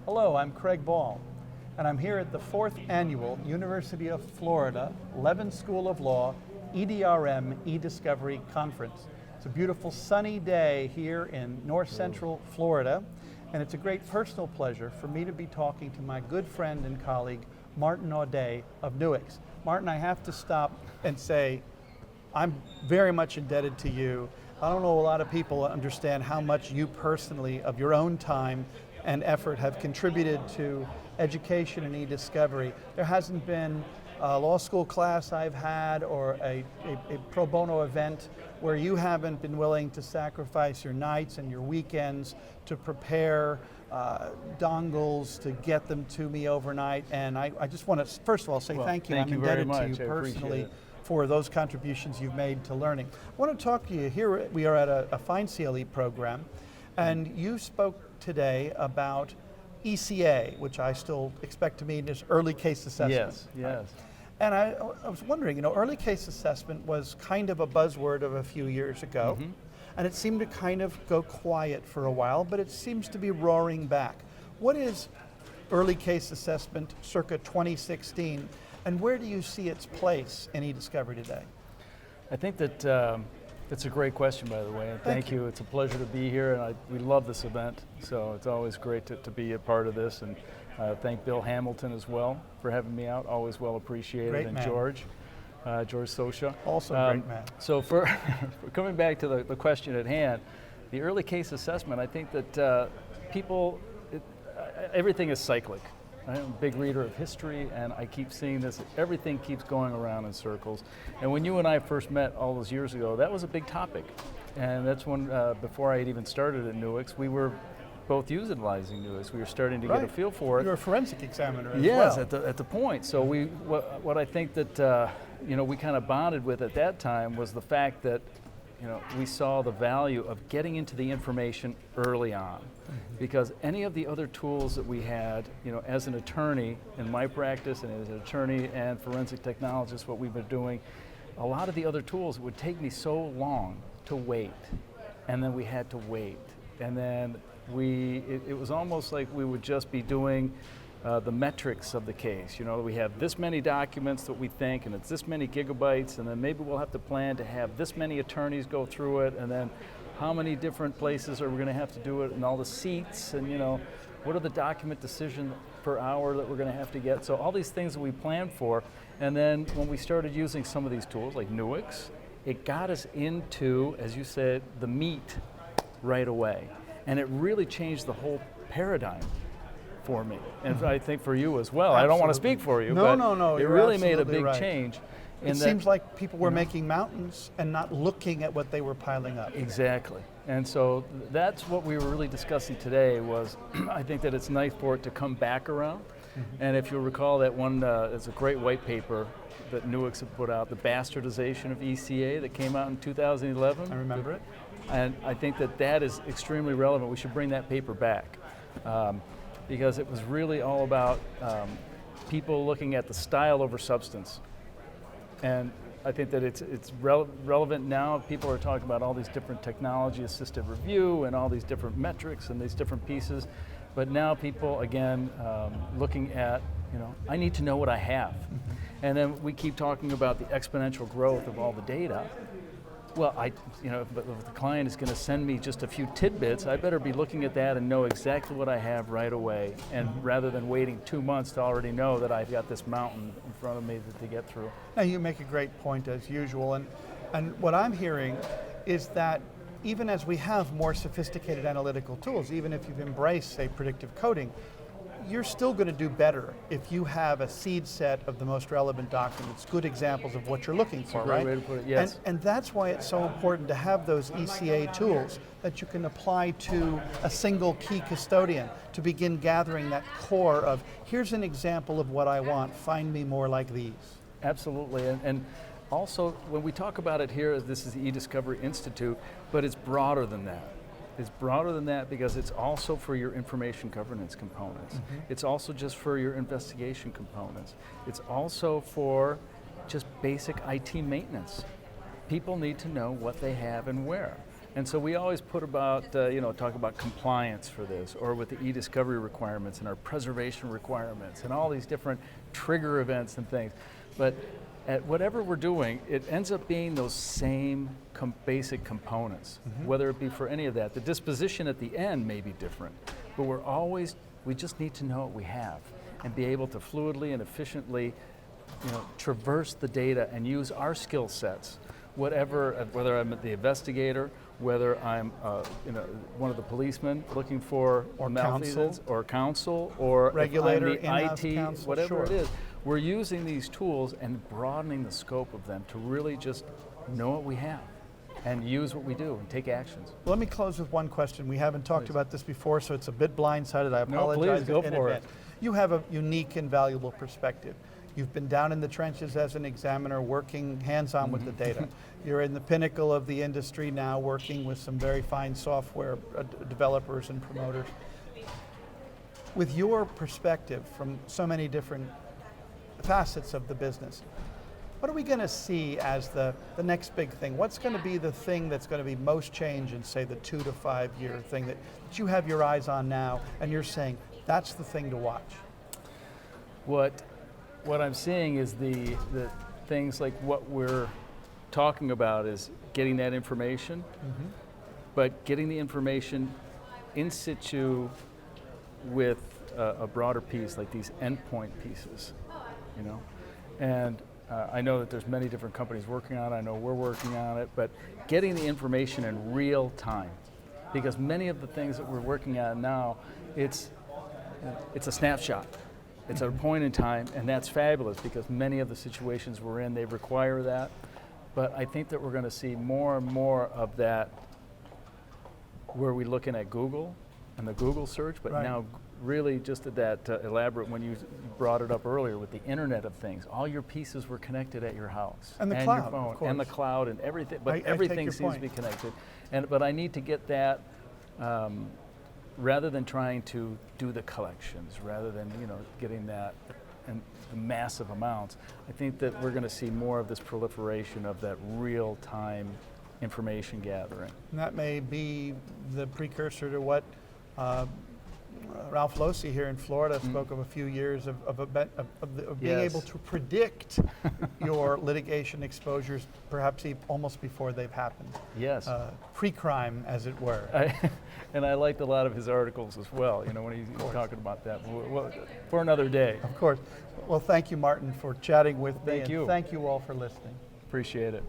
Hello, I'm Craig Ball, and I'm here at the 4th Annual University of Florida Levin School of Law EDRM eDiscovery Conference. It's a beautiful sunny day here in north central Florida, and it's a great personal pleasure for me to be talking to my good friend and colleague, Martin Audet of Nuix. Martin, I have to stop and say, I'm very much indebted to you. I don't know a lot of people understand how much you personally, of your own time and effort, have contributed to education and eDiscovery. There hasn't been a law school class I've had or a pro bono event where you haven't been willing to sacrifice your nights and your weekends to prepare dongles to get them to me overnight. And I just want to, first of all, say thank you. I'm indebted to you personally for those contributions you've made to learning. I want to talk to you. Here we are at a fine CLE program, and you spoke today about ECA, which I still expect to mean is early case assessment. Yes, yes. And I was wondering, early case assessment was kind of a buzzword of a few years ago, and it seemed to kind of go quiet for a while, but it seems to be roaring back. What is early case assessment circa 2016, and where do you see its place in eDiscovery today? I think that it's a great question, by the way, and thank you. It's a pleasure to be here, and we love this event, so it's always great to be a part of this. And thank Bill Hamilton as well for having me out, always well appreciated. Great and man. George Sosha. Also a great man. So for coming back to the question at hand, the early case assessment, I think that everything is cyclic. I'm a big reader of history, and I keep seeing this. Everything keeps going around in circles. And when you and I first met all those years ago, that was a big topic. And that's when, before I had even started at Nuix, we were both utilizing Nuix. We were starting to get a feel for it. You were a forensic examiner as well. Yes, at the point. So what I think that we kind of bonded with at that time was the fact that we saw the value of getting into the information early on. Because any of the other tools that we had, as an attorney in my practice and as an attorney and forensic technologist, what we've been doing, a lot of the other tools would take me so long to wait. And then we had to wait. And then it was almost like we would just be doing the metrics of the case. We have this many documents that we think, and it's this many gigabytes, and then maybe we'll have to plan to have this many attorneys go through it, and then how many different places are we going to have to do it, and all the seats, and what are the document decision per hour that we're going to have to get. So all these things that we planned for, and then when we started using some of these tools like Nuix, it got us into, as you said, the meat right away. And it really changed the whole paradigm for me, and I think for you as well. Absolutely. I don't want to speak for you, but it really made a big change. It seems like people were making mountains and not looking at what they were piling up. Exactly. And so that's what we were really discussing today was, I think that it's nice for it to come back around. And if you'll recall that one, it's a great white paper that Nuix had put out, the bastardization of ECA that came out in 2011. I remember it. And I think that is extremely relevant. We should bring that paper back. Because it was really all about people looking at the style over substance. And I think that it's relevant now. People are talking about all these different technology-assisted review and all these different metrics and these different pieces. But now people, again, looking at, I need to know what I have. And then we keep talking about the exponential growth of all the data. Well, but if the client is going to send me just a few tidbits, I better be looking at that and know exactly what I have right away, and rather than waiting 2 months to already know that I've got this mountain in front of me to get through. Now you make a great point as usual, and what I'm hearing is that even as we have more sophisticated analytical tools, even if you've embraced, say, predictive coding, you're still going to do better if you have a seed set of the most relevant documents, good examples of what you're looking for, right? Way to put it, yes. And that's why it's so important to have those ECA tools that you can apply to a single key custodian to begin gathering that core of, here's an example of what I want, find me more like these. Absolutely, and also when we talk about it here, this is the eDiscovery Institute, but it's broader than that. It's broader than that because it's also for your information governance components. It's also just for your investigation components. It's also for just basic IT maintenance. People need to know what they have and where. And so we always put about, talk about compliance for this, or with the eDiscovery requirements and our preservation requirements and all these different trigger events and things. But at whatever we're doing, it ends up being those same basic components, whether it be for any of that. The disposition at the end may be different, but we just need to know what we have and be able to fluidly and efficiently traverse the data and use our skill sets, whether I'm the investigator, whether I'm one of the policemen looking for malfeasance, or counsel, or regulator, if I'm the IT, counsel, whatever sure. it is. We're using these tools and broadening the scope of them to really just know what we have and use what we do and take actions. Let me close with one question. We haven't talked about this before, so it's a bit blindsided. I apologize. No, please, go in for advance. it. You have a unique and valuable perspective. You've been down in the trenches as an examiner, working hands-on with the data. You're in the pinnacle of the industry now, working with some very fine software developers and promoters. With your perspective from so many different facets of the business, what are we going to see as the next big thing? What's going to be the thing that's going to be most change in, say, the 2 to 5 year thing that you have your eyes on now, and you're saying, that's the thing to watch? What I'm seeing is the things like what we're talking about is getting that information, but getting the information in situ with a broader piece, like these endpoint pieces, And I know that there's many different companies working on it. I know we're working on it, but getting the information in real time, because many of the things that we're working on now, it's a snapshot. It's at a point in time, and that's fabulous because many of the situations we're in, they require that. But I think that we're going to see more and more of that where we're looking at Google and the Google search, but now really just at that elaborate, when you brought it up earlier with the Internet of Things, all your pieces were connected at your house. And the cloud, your phone, of course. and the cloud and everything, but I everything take your seems to be connected. But I need to get that, rather than trying to do the collections, rather than getting that in the massive amounts, I think that we're going to see more of this proliferation of that real-time information gathering. And that may be the precursor to what Ralph Losey here in Florida spoke of a few years of being able to predict your litigation exposures, perhaps almost before they've happened. Yes. Pre-crime, as it were. And I liked a lot of his articles as well, when he's talking about that. Well, for another day. Of course. Well, thank you, Martin, for chatting with me. Thank you. Thank you all for listening. Appreciate it.